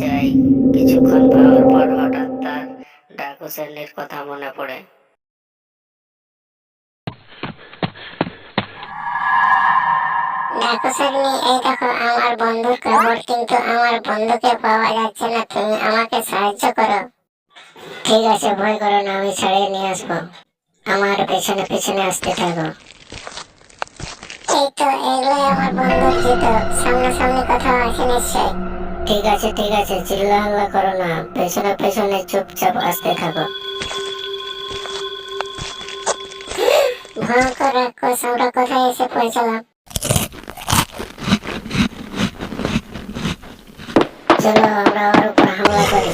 যায়। কিছুক্ষণ পাওয়ার পর হঠাৎ তার ডাকু শ্রেণীর কথা মনে পড়ে। দেখো সাগনি, এই দেখো আমার বন্ধুর কবর, কিন্তু আমার বন্ধুকে পাওয়া যাচ্ছে না। তুমি আমাকে সাহায্য করো। ঠিক আছে, ভয় করো না, আমি ছাড়িয়ে নিয়ে আসবো। আমার পেছনে পেছনে আসতে থাকো। এই তো, এগুলোই আমার বন্ধুর জুতো। সামনাসামনি কোথাও আছে নিশ্চয়। ঠিক আছে, চিল্লা হাল্লা করো না, পেছনে পেছনে চুপচাপ আসতে থাকো। ভয়ঙ্কর রাক্ষস, আমরা কোথায় এসে পৌঁছালাম? চলো আমরা ওর উপর হামলা করি।